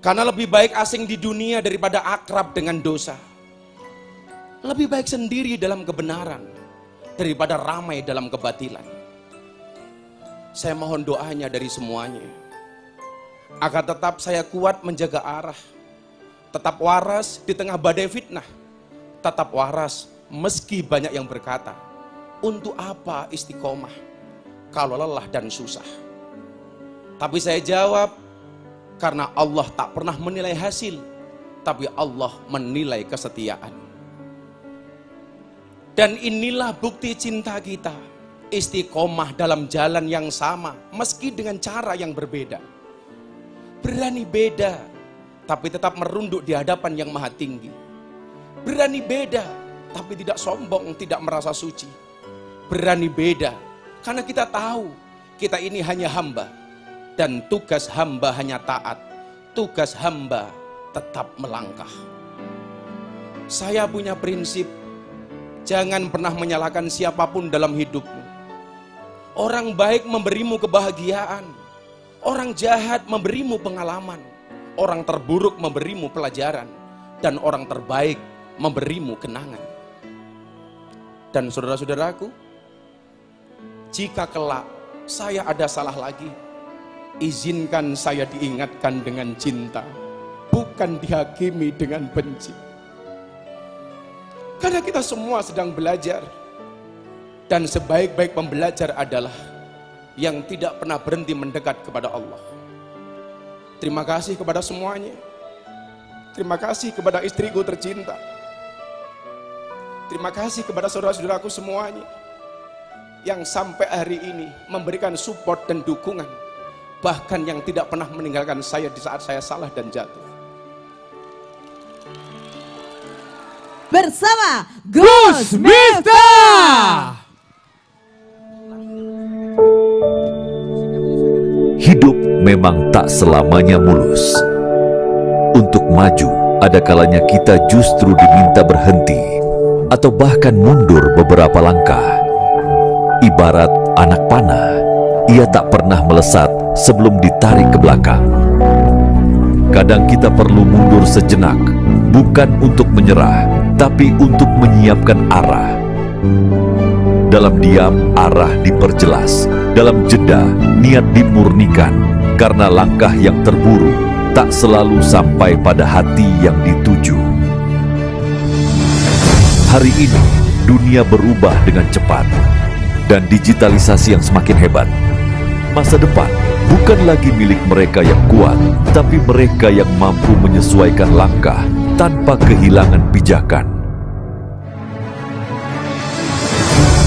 Karena lebih baik asing di dunia daripada akrab dengan dosa. Lebih baik sendiri dalam kebenaran daripada ramai dalam kebatilan. Saya mohon doanya dari semuanya, agar tetap saya kuat menjaga arah, tetap waras di tengah badai fitnah, tetap waras meski banyak yang berkata, untuk apa istiqomah kalau lelah dan susah? Tapi saya jawab, karena Allah tak pernah menilai hasil, tapi Allah menilai kesetiaan. Dan inilah bukti cinta kita, istiqomah dalam jalan yang sama, meski dengan cara yang berbeda. Berani beda, tapi tetap merunduk di hadapan yang maha tinggi. Berani beda, tapi tidak sombong, tidak merasa suci. Berani beda, karena kita tahu, kita ini hanya hamba. Dan tugas hamba hanya taat, tugas hamba tetap melangkah. Saya punya prinsip, jangan pernah menyalahkan siapapun dalam hidupmu. Orang baik memberimu kebahagiaan, orang jahat memberimu pengalaman, orang terburuk memberimu pelajaran, dan orang terbaik memberimu kenangan. Dan saudara-saudaraku, jika kelak saya ada salah lagi, izinkan saya diingatkan dengan cinta, bukan dihakimi dengan benci. Karena kita semua sedang belajar, dan sebaik-baik pembelajar adalah yang tidak pernah berhenti mendekat kepada Allah. Terima kasih kepada semuanya. Terima kasih kepada istriku tercinta. Terima kasih kepada saudara-saudaraku semuanya yang sampai hari ini memberikan support dan dukungan, bahkan yang tidak pernah meninggalkan saya di saat saya salah dan jatuh. Bersama Gus Miftah. Hidup memang tak selamanya mulus. Untuk maju, ada kalanya kita justru diminta berhenti atau bahkan mundur beberapa langkah. Ibarat anak panah, ia tak pernah melesat sebelum ditarik ke belakang. Kadang kita perlu mundur sejenak, bukan untuk menyerah, tapi untuk menyiapkan arah. Dalam diam, arah diperjelas. Dalam jeda, niat dimurnikan. Karena langkah yang terburu tak selalu sampai pada hati yang dituju. Hari ini, dunia berubah dengan cepat, dan digitalisasi yang semakin hebat. Masa depan bukan lagi milik mereka yang kuat, tapi mereka yang mampu menyesuaikan langkah tanpa kehilangan pijakan.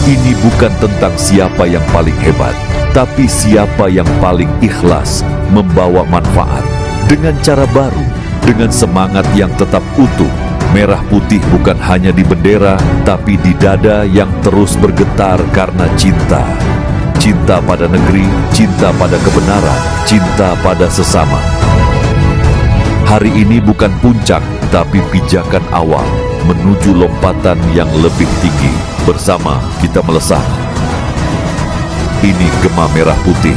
Ini bukan tentang siapa yang paling hebat, tapi siapa yang paling ikhlas membawa manfaat dengan cara baru, dengan semangat yang tetap utuh. Merah putih bukan hanya di bendera, tapi di dada yang terus bergetar karena cinta. Cinta pada negeri, cinta pada kebenaran, cinta pada sesama. Hari ini bukan puncak, tapi pijakan awal menuju lompatan yang lebih tinggi. Bersama kita melesat. Ini Gema Merah Putih.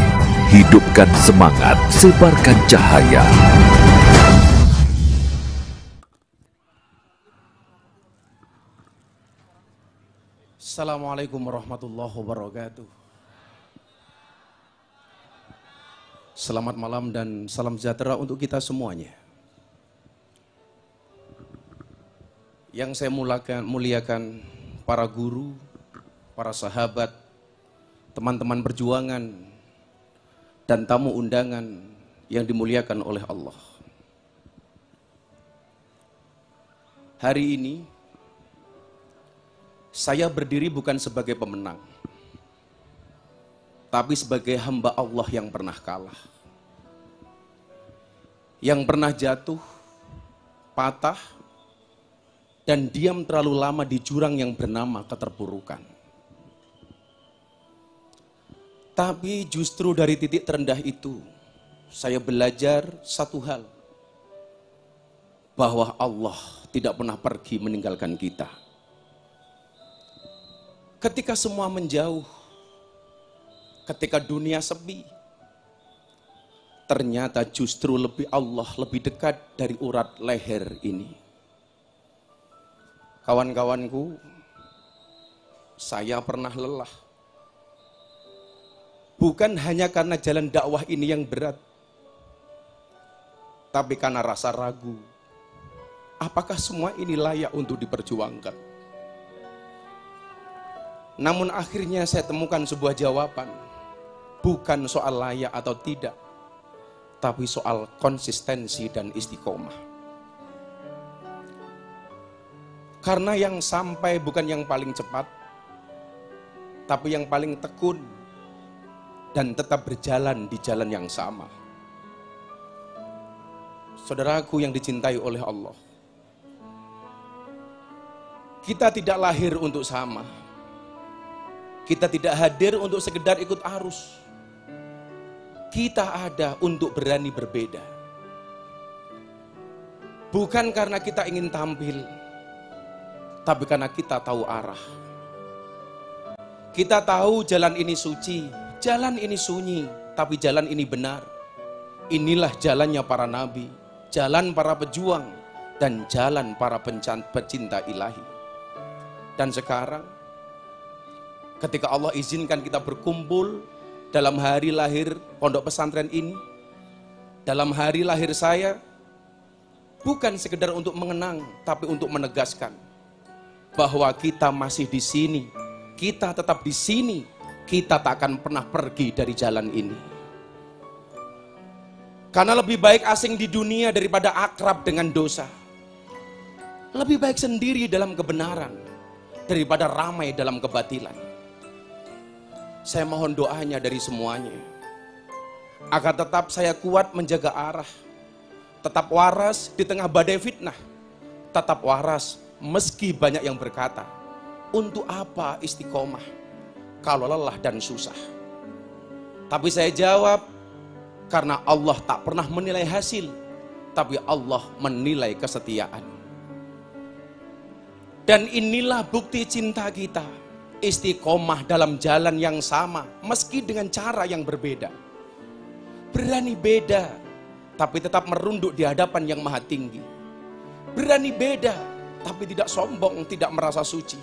Hidupkan semangat, sebarkan cahaya. Assalamualaikum warahmatullahi wabarakatuh. Selamat malam dan salam sejahtera untuk kita semuanya. Yang saya muliakan para guru, para sahabat, teman-teman perjuangan, dan tamu undangan yang dimuliakan oleh Allah. Hari ini, saya berdiri bukan sebagai pemenang, tapi sebagai hamba Allah yang pernah kalah. Yang pernah jatuh, patah, dan diam terlalu lama di jurang yang bernama keterpurukan. Tapi justru dari titik terendah itu, saya belajar satu hal, bahwa Allah tidak pernah pergi meninggalkan kita. Ketika semua menjauh, ketika dunia sepi, ternyata justru Allah lebih dekat dari urat leher ini. Kawan-kawanku, saya pernah lelah. Bukan hanya karena jalan dakwah ini yang berat, tapi karena rasa ragu. Apakah semua ini layak untuk diperjuangkan? Namun akhirnya saya temukan sebuah jawaban. Bukan soal layak atau tidak, tapi soal konsistensi dan istiqomah. Karena yang sampai bukan yang paling cepat, tapi yang paling tekun dan tetap berjalan di jalan yang sama. Saudaraku yang dicintai oleh Allah, kita tidak lahir untuk sama. Kita tidak hadir untuk sekedar ikut arus. Kita ada untuk berani berbeda. Bukan karena kita ingin tampil, tapi karena kita tahu arah. Kita tahu jalan ini suci, jalan ini sunyi, tapi jalan ini benar. Inilah jalannya para nabi, jalan para pejuang, dan jalan para pecinta ilahi. Dan sekarang, ketika Allah izinkan kita berkumpul dalam hari lahir pondok pesantren ini, dalam hari lahir saya, bukan sekedar untuk mengenang, tapi untuk menegaskan bahwa kita masih di sini, kita tetap di sini, kita tak akan pernah pergi dari jalan ini. Karena lebih baik asing di dunia daripada akrab dengan dosa. Lebih baik sendiri dalam kebenaran daripada ramai dalam kebatilan. Saya mohon doanya dari semuanya, agar tetap saya kuat menjaga arah, tetap waras di tengah badai fitnah, tetap waras meski banyak yang berkata, untuk apa istiqomah kalau lelah dan susah? Tapi saya jawab, karena Allah tak pernah menilai hasil, tapi Allah menilai kesetiaan. Dan inilah bukti cinta kita, istiqomah dalam jalan yang sama, meski dengan cara yang berbeda. Berani beda, tapi tetap merunduk di hadapan yang maha tinggi. Berani beda, tapi tidak sombong, tidak merasa suci.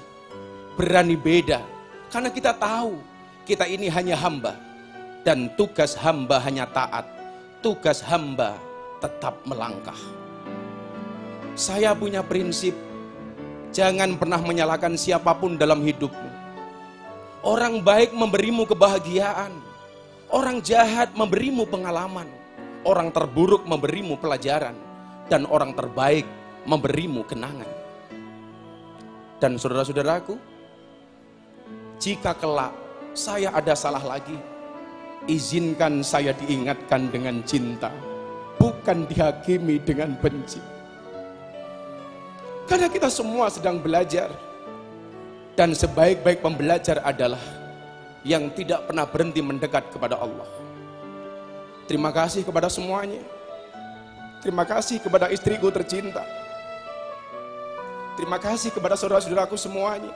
Berani beda, karena kita tahu, kita ini hanya hamba. Dan tugas hamba hanya taat, tugas hamba tetap melangkah. Saya punya prinsip, jangan pernah menyalahkan siapapun dalam hidupmu. Orang baik memberimu kebahagiaan, orang jahat memberimu pengalaman, orang terburuk memberimu pelajaran, dan orang terbaik memberimu kenangan. Dan saudara-saudaraku, jika kelak saya ada salah lagi, izinkan saya diingatkan dengan cinta, bukan dihakimi dengan benci. Karena kita semua sedang belajar. Dan sebaik-baik pembelajar adalah yang tidak pernah berhenti mendekat kepada Allah. Terima kasih kepada semuanya. Terima kasih kepada istriku tercinta. Terima kasih kepada saudara-saudaraku semuanya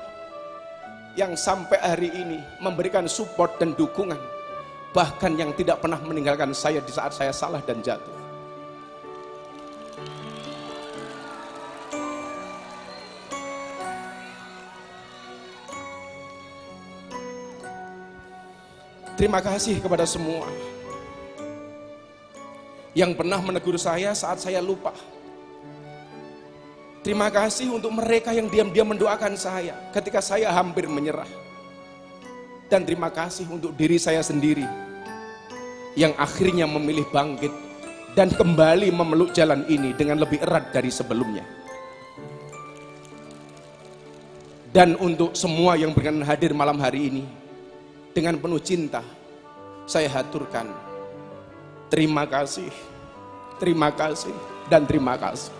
yang sampai hari ini memberikan support dan dukungan, bahkan yang tidak pernah meninggalkan saya di saat saya salah dan jatuh. Terima kasih kepada semua yang pernah menegur saya saat saya lupa. Terima kasih untuk mereka yang diam-diam mendoakan saya ketika saya hampir menyerah. Dan terima kasih untuk diri saya sendiri yang akhirnya memilih bangkit dan kembali memeluk jalan ini dengan lebih erat dari sebelumnya. Dan untuk semua yang berkenan hadir malam hari ini, dengan penuh cinta, saya haturkan terima kasih, dan terima kasih.